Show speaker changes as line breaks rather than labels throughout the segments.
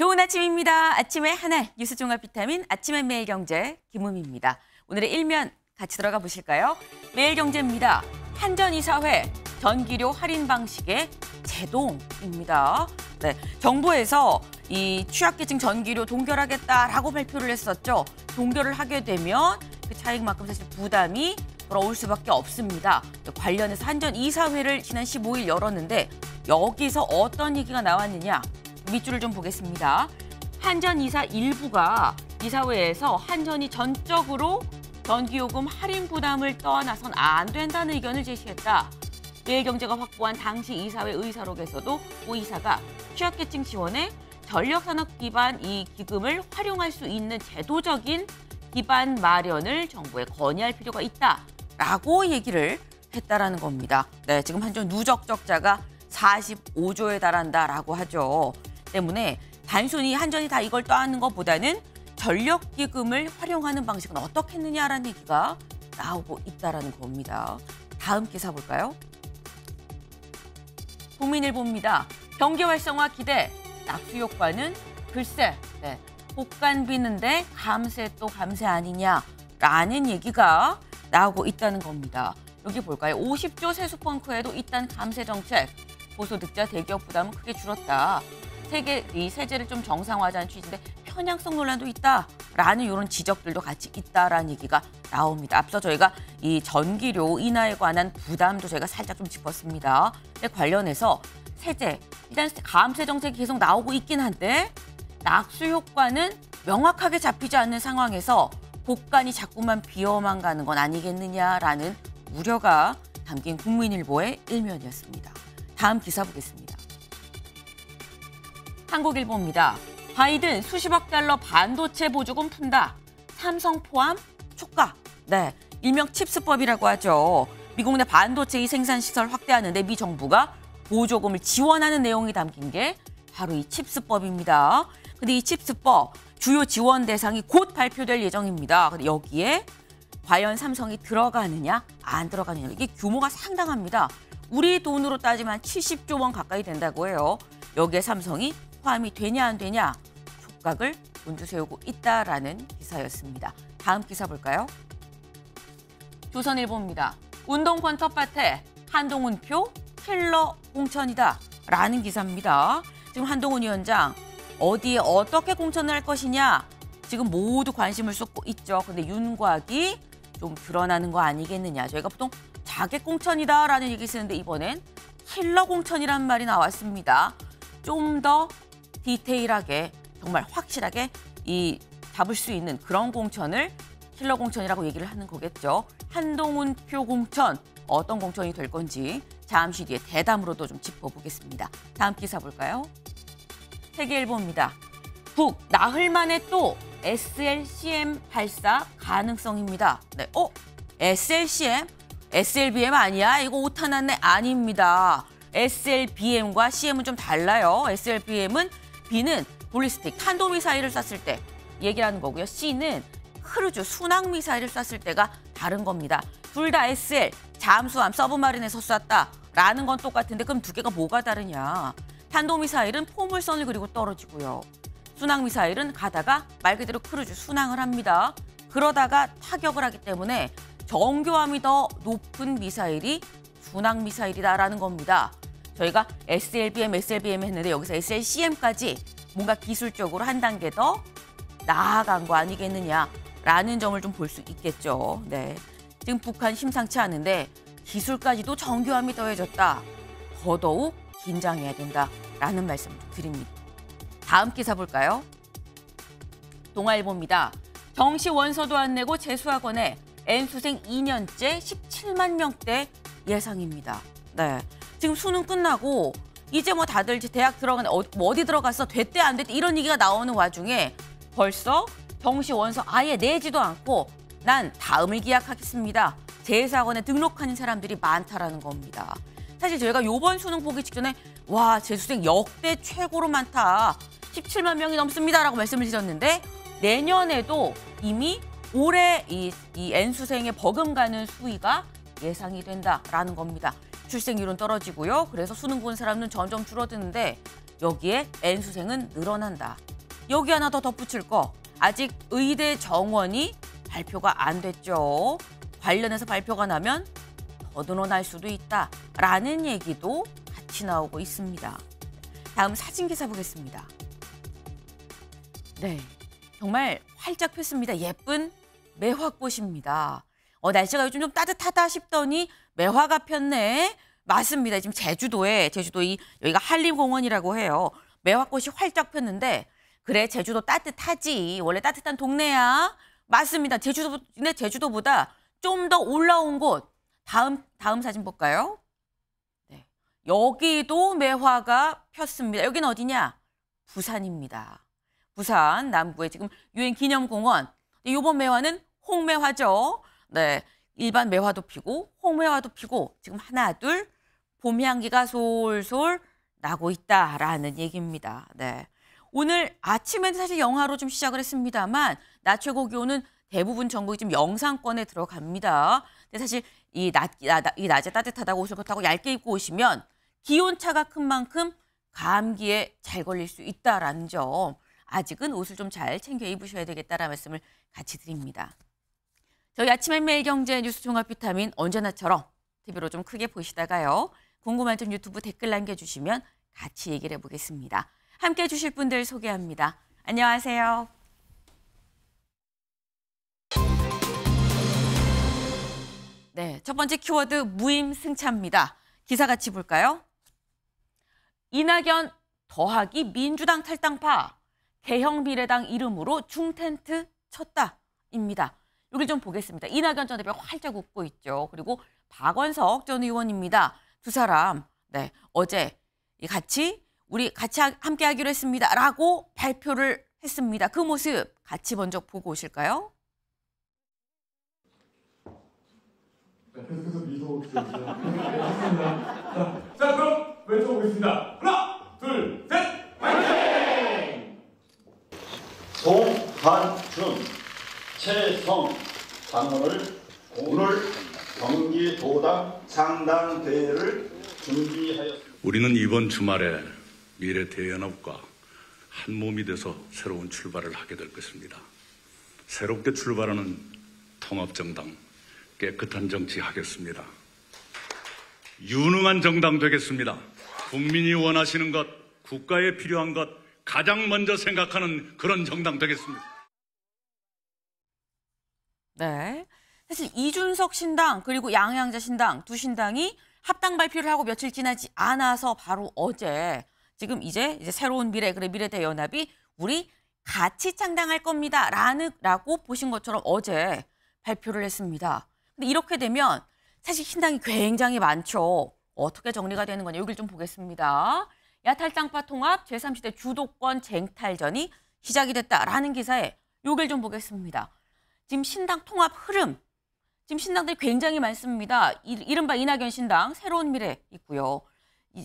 좋은 아침입니다. 아침의 하나 뉴스 종합 비타민 아침의 매일경제 김우미입니다. 오늘의 일면 같이 들어가 보실까요? 매일경제입니다. 한전이사회 전기료 할인 방식의 제동입니다. 네, 정부에서 이 취약계층 전기료 동결하겠다라고 발표를 했었죠. 동결을 하게 되면 그 차익만큼 사실 부담이 돌아올 수밖에 없습니다. 관련해서 한전이사회를 지난 15일 열었는데 여기서 어떤 얘기가 나왔느냐? 밑줄을 좀 보겠습니다. 한전이사 일부가 이사회에서 한전이 전적으로 전기요금 할인 부담을 떠나선 안 된다는 의견을 제시했다. 매일경제가 확보한 당시 이사회 의사록에서도 오 이사가 취약계층 지원에 전력산업 기반 이 기금을 활용할 수 있는 제도적인 기반 마련을 정부에 건의할 필요가 있다라고 얘기를 했다라는 겁니다. 네, 지금 한전 누적 적자가 45조에 달한다라고 하죠. 때문에 단순히 한전이 다 이걸 떠안는 것보다는 전력기금을 활용하는 방식은 어떻겠느냐라는 얘기가 나오고 있다라는 겁니다. 다음 기사 볼까요? 국민일보입니다. 경기 활성화 기대, 낙수 효과는 글쎄, 복간 비는데 감세 또 감세 아니냐라는 얘기가 나오고 있다는 겁니다. 여기 볼까요? 50조 세수 펑크에도 이딴 감세 정책, 고소득자 대기업 부담은 크게 줄었다. 이 세제를 좀 정상화하자는 취지인데 편향성 논란도 있다라는 이런 지적들도 같이 있다라는 얘기가 나옵니다. 앞서 저희가 이 전기료 인하에 관한 부담도 저희가 살짝 좀 짚었습니다. 관련해서 세제, 일단 감세 정책이 계속 나오고 있긴 한데 낙수 효과는 명확하게 잡히지 않는 상황에서 복간이 자꾸만 비어만 가는 건 아니겠느냐라는 우려가 담긴 국민일보의 일면이었습니다. 다음 기사 보겠습니다. 한국일보입니다. 바이든 수십억 달러 반도체 보조금 푼다. 삼성 포함 촉각. 네, 일명 칩스법이라고 하죠. 미국 내 반도체 생산시설 확대하는데 미 정부가 보조금을 지원하는 내용이 담긴 게 바로 이 칩스법입니다. 근데 이 칩스법 주요 지원 대상이 곧 발표될 예정입니다. 근데 여기에 과연 삼성이 들어가느냐 안 들어가느냐 이게 규모가 상당합니다. 우리 돈으로 따지면 70조 원 가까이 된다고 해요. 여기에 삼성이 포함이 되냐 안 되냐 촉각을 곤두세우고 있다라는 기사였습니다. 다음 기사 볼까요? 조선일보입니다. 운동권 텃밭에 한동훈 표 킬러 공천이다 라는 기사입니다. 지금 한동훈 위원장 어디에 어떻게 공천을 할 것이냐 지금 모두 관심을 쏟고 있죠. 근데 윤곽이 좀 드러나는 거 아니겠느냐. 저희가 보통 자객 공천이다라는 얘기 쓰는데 이번엔 킬러 공천이라는 말이 나왔습니다. 좀 더 디테일하게 정말 확실하게 잡을 수 있는 그런 공천을 킬러 공천이라고 얘기를 하는 거겠죠. 한동훈 표 공천 어떤 공천이 될 건지 잠시 뒤에 대담으로도 좀 짚어보겠습니다. 다음 기사 볼까요? 세계일보입니다. 북 나흘 만에 또 SLCM 발사 가능성입니다. 네, SLCM? SLBM 아니야? 이거 오타 났네? 아닙니다. SLBM과 CM은 좀 달라요. SLBM은 B는 볼리스틱 탄도미사일을 쐈을 때 얘기하는 거고요. C는 크루즈 순항미사일을 쐈을 때가 다른 겁니다. 둘 다 SL, 잠수함, 서브마린에서 쐈다라는 건 똑같은데 그럼 두 개가 뭐가 다르냐. 탄도미사일은 포물선을 그리고 떨어지고요. 순항미사일은 가다가 말 그대로 크루즈 순항을 합니다. 그러다가 타격을 하기 때문에 정교함이 더 높은 미사일이 순항미사일이다라는 겁니다. 저희가 SLBM, SLBM 했는데 여기서 SLCM까지 뭔가 기술적으로 한 단계 더 나아간 거 아니겠느냐라는 점을 좀 볼 수 있겠죠. 네, 지금 북한 심상치 않은데 기술까지도 정교함이 더해졌다. 더더욱 긴장해야 된다라는 말씀 드립니다. 다음 기사 볼까요? 동아일보입니다. 정시 원서도 안 내고 재수학원에 N수생 2년째 17만 명대 예상입니다. 네, 지금 수능 끝나고 이제 뭐 다들 대학 들어가는 어디 들어갔어 됐대 안 됐대 이런 얘기가 나오는 와중에 벌써 정시 원서 아예 내지도 않고 난 다음을 기약하겠습니다. 재수학원에 등록하는 사람들이 많다라는 겁니다. 사실 저희가 이번 수능 보기 직전에 와 재수생 역대 최고로 많다. 17만 명이 넘습니다라고 말씀을 드렸는데 내년에도 이미 올해 이 N수생의 버금가는 수위가 예상이 된다라는 겁니다. 출생률은 떨어지고요. 그래서 수능 본 사람은 점점 줄어드는데 여기에 N수생은 늘어난다. 여기 하나 더 덧붙일 거. 아직 의대 정원이 발표가 안 됐죠. 관련해서 발표가 나면 더 늘어날 수도 있다라는 얘기도 같이 나오고 있습니다. 다음 사진 기사 보겠습니다. 네, 정말 활짝 폈습니다. 예쁜 매화꽃입니다. 날씨가 요즘 좀 따뜻하다 싶더니 매화가 폈네. 맞습니다. 지금 제주도 여기가 한림공원이라고 해요. 매화꽃이 활짝 폈는데 그래 제주도 따뜻하지. 원래 따뜻한 동네야. 맞습니다. 제주도보다 좀 더 올라온 곳. 다음 사진 볼까요? 네, 여기도 매화가 폈습니다. 여기는 어디냐? 부산입니다. 부산 남부에 지금 유엔기념공원. 이번 매화는 홍매화죠. 네, 일반 매화도 피고 홍매화도 피고 지금 하나 둘 봄 향기가 솔솔 나고 있다라는 얘기입니다. 네, 오늘 아침에는 사실 영하로 좀 시작을 했습니다만 낮 최고 기온은 대부분 전국이 지금 영상권에 들어갑니다. 근데 사실 이 낮에 따뜻하다고 옷을 걷다고 얇게 입고 오시면 기온차가 큰 만큼 감기에 잘 걸릴 수 있다라는 점. 아직은 옷을 좀 잘 챙겨 입으셔야 되겠다라는 말씀을 같이 드립니다. 저희 아침의 매일 경제 뉴스 종합 비타민 언제나처럼 TV로 좀 크게 보시다가요. 궁금한 점 유튜브 댓글 남겨주시면 같이 얘기를 해보겠습니다. 함께해 주실 분들 소개합니다. 안녕하세요. 네, 첫 번째 키워드 무임승차입니다. 기사 같이 볼까요? 이낙연 더하기 민주당 탈당파. 개혁미래당 이름으로 중텐트 쳤다입니다. 여기 좀 보겠습니다. 이낙연 전 대표 활짝 웃고 있죠. 그리고 박원석 전 의원입니다. 두 사람 네, 어제 우리 같이 함께 하기로 했습니다라고 발표를 했습니다. 그 모습 같이 먼저 보고 오실까요?
네, 계속해서 미소 지어주세요. 네, 좋습니다. 자, 그럼 외쳐보겠습니다. 하나, 둘, 셋! 화이팅!
송한준, 최성 당원을 오늘 경기도당 창당대회를 준비하였습니다.
우리는 이번 주말에 미래대연합과 한 몸이 돼서 새로운 출발을 하게 될 것입니다. 새롭게 출발하는 통합정당, 깨끗한 정치 하겠습니다. 유능한 정당 되겠습니다. 국민이 원하시는 것, 국가에 필요한 것 가장 먼저 생각하는 그런 정당 되겠습니다.
네, 사실 이준석 신당 그리고 양양자 신당 두 신당이 합당 발표를 하고 며칠 지나지 않아서 바로 어제 지금 이제 새로운 미래대연합이 우리 같이 창당할 겁니다. 라고 보신 것처럼 어제 발표를 했습니다. 근데 이렇게 되면 사실 신당이 굉장히 많죠. 어떻게 정리가 되는 거냐. 여기를 좀 보겠습니다. 야탈당파 통합 제3시대 주도권 쟁탈전이 시작이 됐다라는 기사에 여기를 좀 보겠습니다. 지금 신당 통합 흐름. 지금 신당들이 굉장히 많습니다. 이른바 이낙연 신당, 새로운 미래 있고요.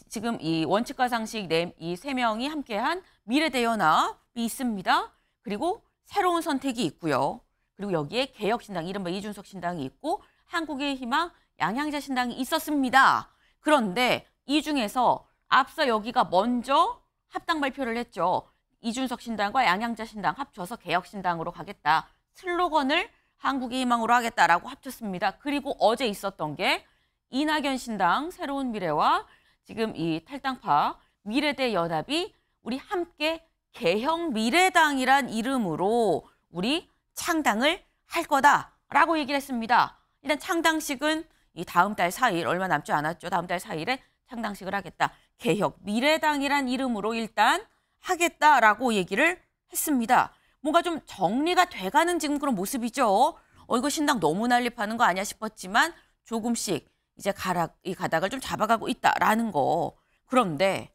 지금 이 원칙과 상식 이 세 명이 함께한 미래대연합이 있습니다. 그리고 새로운 선택이 있고요. 그리고 여기에 개혁신당, 이른바 이준석 신당이 있고 한국의 희망, 양양자 신당이 있었습니다. 그런데 이 중에서 앞서 여기가 먼저 합당 발표를 했죠. 이준석 신당과 양양자 신당 합쳐서 개혁신당으로 가겠다. 슬로건을 한국의 희망으로 하겠다라고 합쳤습니다. 그리고 어제 있었던 게 이낙연 신당, 새로운 미래와 지금 이 탈당파 미래대연합이 우리 함께 개혁미래당이란 이름으로 우리 창당을 할 거다라고 얘기를 했습니다. 일단 창당식은 이 다음 달 4일, 얼마 남지 않았죠. 다음 달 4일에 창당식을 하겠다. 개혁미래당이란 이름으로 일단 하겠다라고 얘기를 했습니다. 뭔가 좀 정리가 돼가는 지금 그런 모습이죠. 이거 신당 너무 난립하는 거 아니야 싶었지만 조금씩 이제 이 가닥을 좀 잡아가고 있다라는 거. 그런데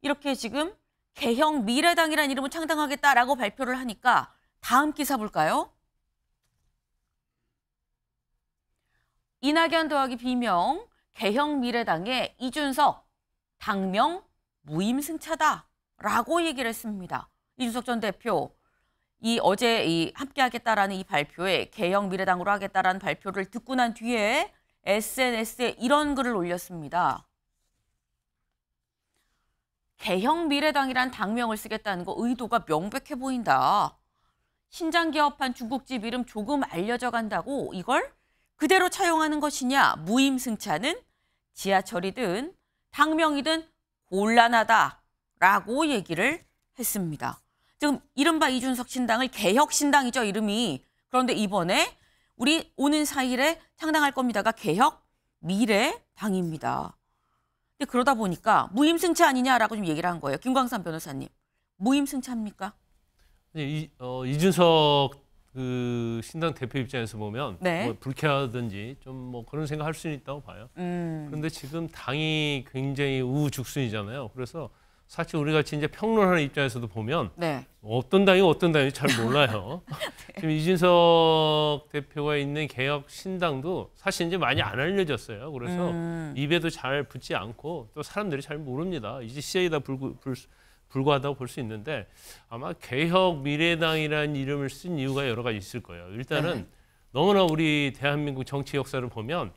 이렇게 지금 개혁미래당이라는 이름을 창당하겠다라고 발표를 하니까 다음 기사 볼까요? 이낙연 더하기 비명, 개혁미래당의 이준석, 당명 무임승차다라고 얘기를 했습니다. 이준석 전 대표. 어제 함께하겠다라는 이 발표에 개혁미래당으로 하겠다라는 발표를 듣고 난 뒤에 SNS에 이런 글을 올렸습니다. 개혁미래당이란 당명을 쓰겠다는 거 의도가 명백해 보인다. 신장 개업한 중국집 이름 조금 알려져 간다고 이걸 그대로 차용하는 것이냐. 무임승차는 지하철이든 당명이든 곤란하다라고 얘기를 했습니다. 지금 이른바 이준석 신당을 개혁신당이죠, 이름이. 그런데 이번에 우리 오는 4일에 창당할 겁니다가 개혁미래당입니다. 근데 그러다 보니까 무임승차 아니냐라고 좀 얘기를 한 거예요. 김광삼 변호사님. 무임승차입니까?
이준석 그 신당 대표 입장에서 보면
네.
뭐 불쾌하든지 좀 뭐 그런 생각할 수는 있다고 봐요. 그런데 지금 당이 굉장히 우후죽순이잖아요. 그래서 사실 우리 같이 이제 평론하는 입장에서도 보면
네.
어떤 당인지 잘 몰라요.
네.
지금 이준석 대표가 있는 개혁 신당도 사실 이제 많이 안 알려졌어요. 그래서 입에도 잘 붙지 않고 또 사람들이 잘 모릅니다. 이제 시작이다 불과하다고 볼 수 있는데 아마 개혁 미래당이라는 이름을 쓴 이유가 여러 가지 있을 거예요. 일단은
네.
너무나 우리 대한민국 정치 역사를 보면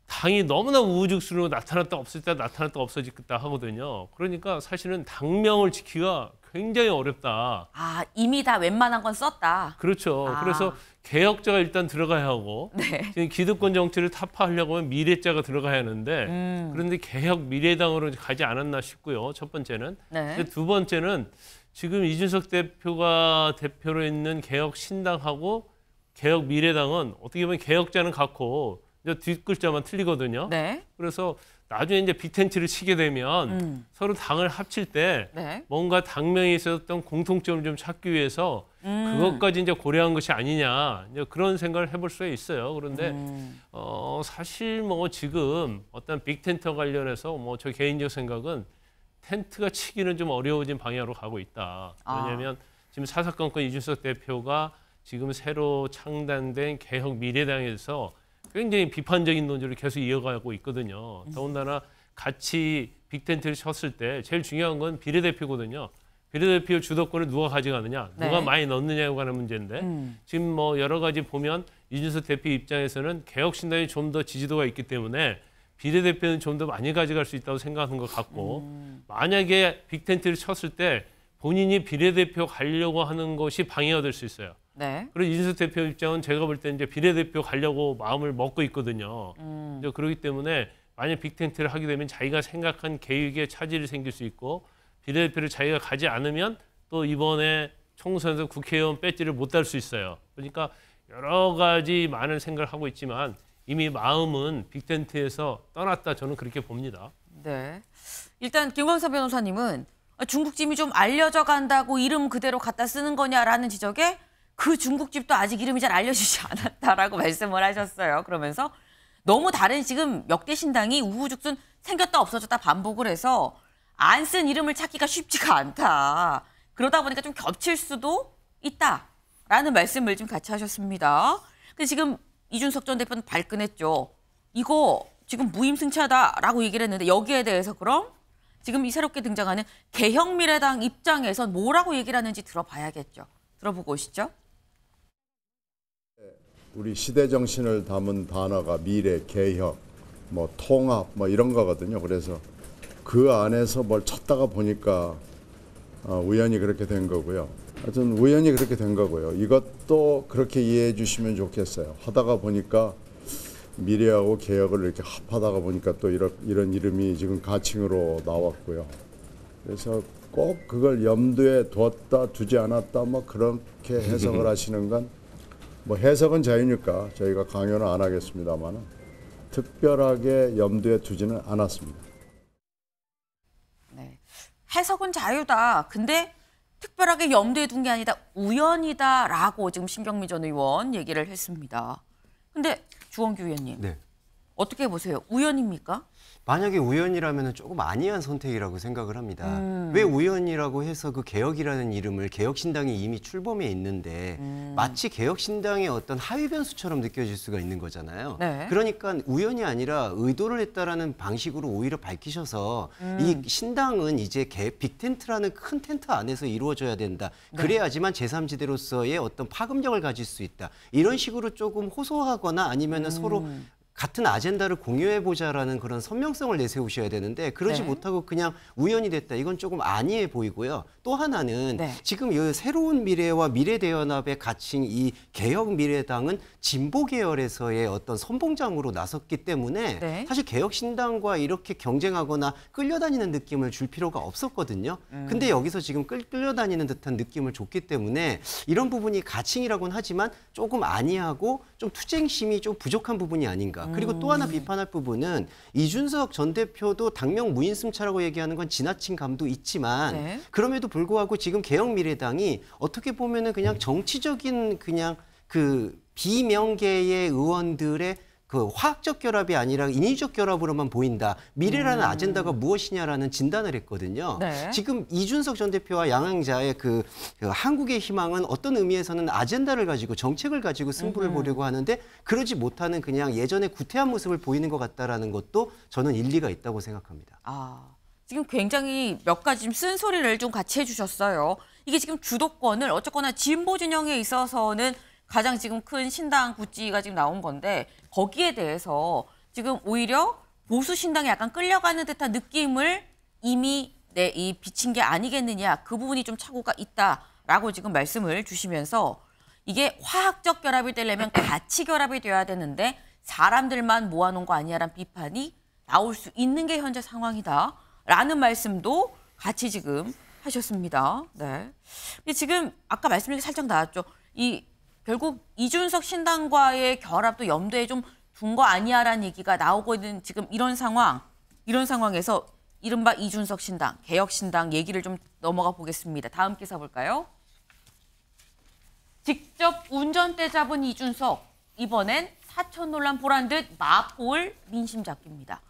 당이 너무나 우후죽순으로 나타났다 없어졌다 나타났다 없어졌다 하거든요. 그러니까 사실은 당명을 지키기가 굉장히 어렵다.
아, 이미 다 웬만한 건 썼다.
그렇죠.
아.
그래서 개혁자가 일단 들어가야 하고
네.
지금 기득권 정치를 타파하려고 하면 미래자가 들어가야 하는데 그런데 개혁 미래당으로 가지 않았나 싶고요. 첫 번째는.
네.
근데 두 번째는 지금 이준석 대표가 대표로 있는 개혁 신당하고 개혁 미래당은 어떻게 보면 개혁자는 같고 뒷글자만 틀리거든요.
네.
그래서 나중에 이제 빅텐트를 치게 되면 서로 당을 합칠 때
네.
뭔가 당명에 있었던 공통점을 좀 찾기 위해서 그것까지 이제 고려한 것이 아니냐 이제 그런 생각을 해볼 수가 있어요. 그런데 사실 뭐 지금 어떤 빅텐트 관련해서 뭐 저 개인적 생각은 텐트가 치기는 좀 어려워진 방향으로 가고 있다. 왜냐하면 지금 사사건건 이준석 대표가 지금 새로 창단된 개혁 미래당에서 굉장히 비판적인 논조를 계속 이어가고 있거든요. 더군다나 같이 빅텐트를 쳤을 때 제일 중요한 건 비례대표거든요. 비례대표 주도권을 누가 가져가느냐, 누가
네.
많이 넣느냐에 관한 문제인데 지금 뭐 여러 가지 보면 이준석 대표 입장에서는 개혁신당이 좀 더 지지도가 있기 때문에 비례대표는 좀 더 많이 가져갈 수 있다고 생각하는 것 같고 만약에 빅텐트를 쳤을 때 본인이 비례대표 가려고 하는 것이 방해가 될 수 있어요.
네.
그리고 이준석 대표 입장은 제가 볼 때 이제 비례대표 가려고 마음을 먹고 있거든요. 이제 그렇기 때문에 만약 빅텐트를 하게 되면 자기가 생각한 계획에 차질이 생길 수 있고 비례대표를 자기가 가지 않으면 또 이번에 총선에서 국회의원 배지를 못 달 수 있어요. 그러니까 여러 가지 많은 생각을 하고 있지만 이미 마음은 빅텐트에서 떠났다 저는 그렇게 봅니다.
네. 일단 김광삼 변호사님은 중국집이 좀 알려져 간다고 이름 그대로 갖다 쓰는 거냐라는 지적에 그 중국집도 아직 이름이 잘 알려지지 않았다라고 말씀을 하셨어요. 그러면서 너무 다른 지금 역대 신당이 우후죽순 생겼다 없어졌다 반복을 해서 안 쓴 이름을 찾기가 쉽지가 않다. 그러다 보니까 좀 겹칠 수도 있다라는 말씀을 좀 같이 하셨습니다. 근데 지금 이준석 전 대표는 발끈했죠. 이거 지금 무임승차다라고 얘기를 했는데 여기에 대해서 그럼 지금 이 새롭게 등장하는 개혁미래당 입장에선 뭐라고 얘기를 하는지 들어봐야겠죠. 들어보고 오시죠.
우리 시대 정신을 담은 단어가 미래, 개혁, 뭐 통합, 뭐 이런 거거든요. 그래서 그 안에서 뭘 찾다가 보니까 우연히 그렇게 된 거고요. 하여튼 우연히 그렇게 된 거고요. 이것도 그렇게 이해해 주시면 좋겠어요. 하다가 보니까 미래하고 개혁을 이렇게 합하다가 보니까 또 이런 이름이 지금 가칭으로 나왔고요. 그래서 꼭 그걸 염두에 두었다 두지 않았다 뭐 그렇게 해석을 하시는 건 뭐 해석은 자유니까 저희가 강요는 안 하겠습니다만 특별하게 염두에 두지는 않았습니다.
네. 해석은 자유다. 근데 특별하게 염두에 둔 게 아니다. 우연이다라고 지금 신경미 전 의원 얘기를 했습니다. 근데 주원규 의원님.
네.
어떻게 보세요? 우연입니까?
만약에 우연이라면 조금 아니한 선택이라고 생각을 합니다. 왜 우연이라고 해서 그 개혁이라는 이름을 개혁신당이 이미 출범해 있는데 마치 개혁신당의 어떤 하위 변수처럼 느껴질 수가 있는 거잖아요.
네.
그러니까 우연이 아니라 의도를 했다라는 방식으로 오히려 밝히셔서 이 신당은 이제 빅텐트라는 큰 텐트 안에서 이루어져야 된다. 그래야지만 제3지대로서의 어떤 파급력을 가질 수 있다. 이런 식으로 조금 호소하거나 아니면 서로 같은 아젠다를 공유해보자라는 그런 선명성을 내세우셔야 되는데 그러지
네.
못하고 그냥 우연이 됐다. 이건 조금 아니해 보이고요. 또 하나는
네.
지금 이 새로운 미래와 미래대연합에 갇힌 이 개혁미래당은 진보 계열에서의 어떤 선봉장으로 나섰기 때문에
네.
사실 개혁신당과 이렇게 경쟁하거나 끌려다니는 느낌을 줄 필요가 없었거든요. 근데 여기서 지금 끌려다니는 듯한 느낌을 줬기 때문에 이런 부분이 가칭이라고는 하지만 조금 아니하고 좀 투쟁심이 좀 부족한 부분이 아닌가. 그리고 또 하나 비판할 부분은 이준석 전 대표도 당명 무인승차라고 얘기하는 건 지나친 감도 있지만
네.
그럼에도 불구하고 지금 개혁미래당이 어떻게 보면은 그냥 정치적인 그냥 그 비명계의 의원들의 그 화학적 결합이 아니라 인위적 결합으로만 보인다. 미래라는 아젠다가 무엇이냐라는 진단을 했거든요.
네.
지금 이준석 전 대표와 양양자의 그 한국의 희망은 어떤 의미에서는 아젠다를 가지고 정책을 가지고 승부를 보려고 하는데 그러지 못하는 그냥 예전의 구태한 모습을 보이는 것 같다라는 것도 저는 일리가 있다고 생각합니다.
지금 굉장히 몇 가지 좀 쓴소리를 좀 같이 해주셨어요. 이게 지금 주도권을 어쨌거나 진보 진영에 있어서는 가장 지금 큰 신당 구찌가 지금 나온 건데 거기에 대해서 지금 오히려 보수 신당에 약간 끌려가는 듯한 느낌을 이미 이 비친 게 아니겠느냐. 그 부분이 좀 착오가 있다라고 지금 말씀을 주시면서 이게 화학적 결합이 되려면 가치 결합이 돼야 되는데 사람들만 모아놓은 거 아니냐라는 비판이 나올 수 있는 게 현재 상황이다라는 말씀도 같이 지금 하셨습니다. 네. 근데 지금 아까 말씀이 살짝 나왔죠. 결국 이준석 신당과의 결합도 염두에 좀 둔 거 아니야라는 얘기가 나오고 있는 지금 이런 상황에서 이른바 이준석 신당, 개혁 신당 얘기를 좀 넘어가 보겠습니다. 다음 기사 볼까요? 직접 운전대 잡은 이준석, 이번엔 사천 논란 보란 듯 마포를 민심 잡기입니다.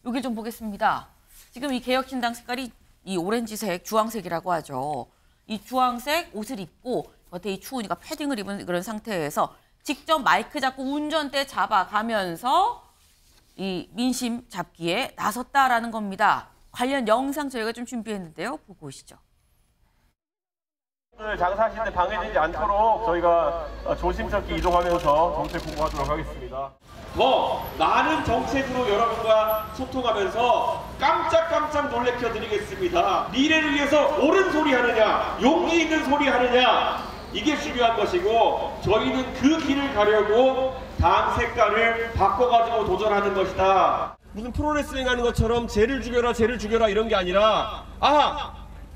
여기 좀 보겠습니다. 지금 이 개혁 신당 색깔이 이 오렌지색, 주황색이라고 하죠. 이 주황색 옷을 입고 겉에 이 추우니까 패딩을 입은 그런 상태에서 직접 마이크 잡고 운전대 잡아가면서 이 민심 잡기에 나섰다라는 겁니다. 관련 영상 저희가 좀 준비했는데요. 보고 오시죠.
장사하실 때 방해되지 않도록 저희가 조심스럽게 이동하면서 정책 공부하도록 하겠습니다. 더 많은 정책으로 여러분과 소통하면서 깜짝 놀래켜 드리겠습니다. 미래를 위해서 옳은 소리 하느냐, 용기 있는 소리 하느냐, 이게 중요한 것이고 저희는 그 길을 가려고 당 색깔을 바꿔가지고 도전하는 것이다. 무슨 프로레슬링 하는 것처럼 쟤를 죽여라 이런 게 아니라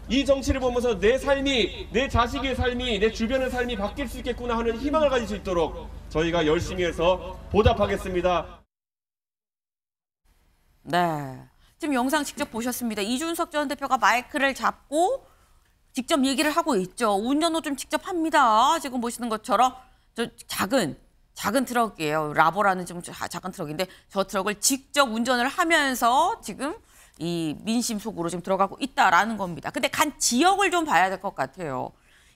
이 정치를 보면서 내 삶이, 내 자식의 삶이, 내 주변의 삶이 바뀔 수 있겠구나 하는 희망을 가질 수 있도록 저희가 열심히 해서 보답하겠습니다.
네, 지금 영상 직접 보셨습니다. 이준석 전 대표가 마이크를 잡고 직접 얘기를 하고 있죠. 운전도 좀 직접 합니다. 지금 보시는 것처럼 저 작은 트럭이에요. 라보라는 좀 작은 트럭인데 저 트럭을 직접 운전을 하면서 지금 이 민심 속으로 지금 들어가고 있다라는 겁니다. 근데 간 지역을 좀 봐야 될 것 같아요.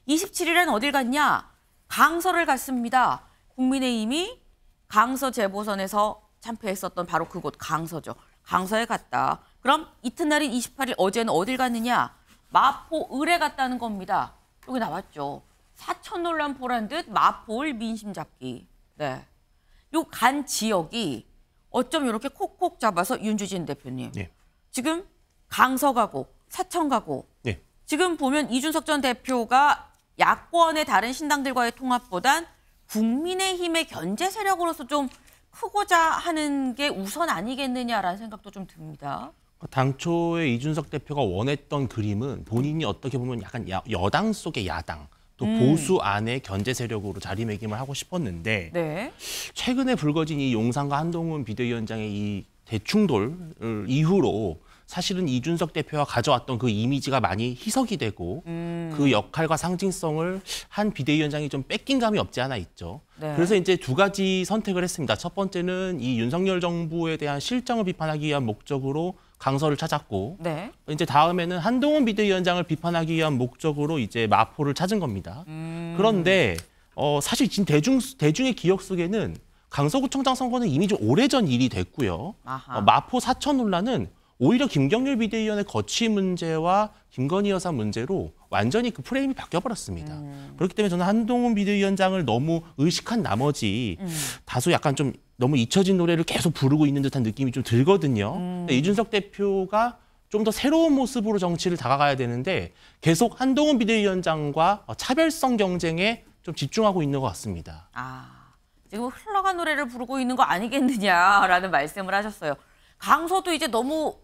27일엔 어딜 갔냐? 강서를 갔습니다. 국민의힘이 강서 재보선에서 참패했었던 바로 그곳 강서죠. 강서에 갔다. 그럼 이튿날인 28일 어제는 어딜 갔느냐? 마포 을에 갔다는 겁니다. 여기 나왔죠. 사천 논란 보란 듯 마포을 민심 잡기. 네. 요 간 지역이 어쩜 이렇게 콕콕 잡아서 윤주진 대표님.
네.
지금 강서 가고 사천 가고
네.
지금 보면 이준석 전 대표가 야권의 다른 신당들과의 통합보단 국민의힘의 견제 세력으로서 좀 크고자 하는 게 우선 아니겠느냐라는 생각도 좀 듭니다.
당초에 이준석 대표가 원했던 그림은 본인이 어떻게 보면 약간 여당 속의 야당, 또 보수 안의 견제 세력으로 자리매김을 하고 싶었는데
네.
최근에 불거진 이 용산과 한동훈 비대위원장의 이 대충돌 이후로 사실은 이준석 대표가 가져왔던 그 이미지가 많이 희석이 되고 그 역할과 상징성을 한 비대위원장이 좀 뺏긴 감이 없지 않아 있죠.
네.
그래서 이제 두 가지 선택을 했습니다. 첫 번째는 이 윤석열 정부에 대한 실정을 비판하기 위한 목적으로 강서를 찾았고,
네.
이제 다음에는 한동훈 비대위원장을 비판하기 위한 목적으로 이제 마포를 찾은 겁니다. 그런데 사실 지금 대중의 기억 속에는 강서구청장 선거는 이미 좀 오래전 일이 됐고요. 마포 사천 논란은 오히려 김경률 비대위원의 거취 문제와 김건희 여사 문제로 완전히 그 프레임이 바뀌어버렸습니다. 그렇기 때문에 저는 한동훈 비대위원장을 너무 의식한 나머지 다소 약간 좀 너무 잊혀진 노래를 계속 부르고 있는 듯한 느낌이 좀 들거든요. 이준석 대표가 좀 더 새로운 모습으로 정치를 다가가야 되는데 계속 한동훈 비대위원장과 차별성 경쟁에 좀 집중하고 있는 것 같습니다.
지금 흘러간 노래를 부르고 있는 거 아니겠느냐라는 말씀을 하셨어요. 강서도 이제 너무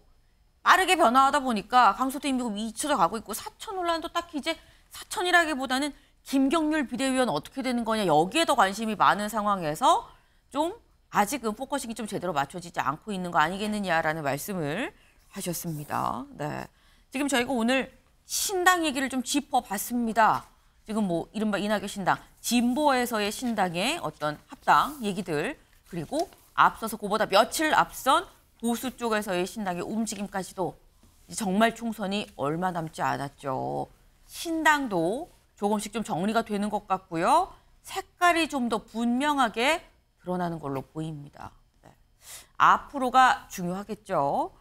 빠르게 변화하다 보니까 강서도 이미 잊혀져 가고 있고 사천 논란도 딱히 이제 사천이라기보다는 김경률 비대위원 어떻게 되는 거냐 여기에 더 관심이 많은 상황에서 좀 아직은 포커싱이 좀 제대로 맞춰지지 않고 있는 거 아니겠느냐라는 말씀을 하셨습니다. 네, 지금 저희가 오늘 신당 얘기를 좀 짚어봤습니다. 지금 뭐 이른바 이낙연 신당, 진보에서의 신당의 어떤 합당 얘기들 그리고 앞서서 그보다 며칠 앞선 보수 쪽에서의 신당의 움직임까지도 정말 총선이 얼마 남지 않았죠. 신당도 조금씩 좀 정리가 되는 것 같고요. 색깔이 좀 더 분명하게 드러나는 걸로 보입니다. 네. 앞으로가 중요하겠죠.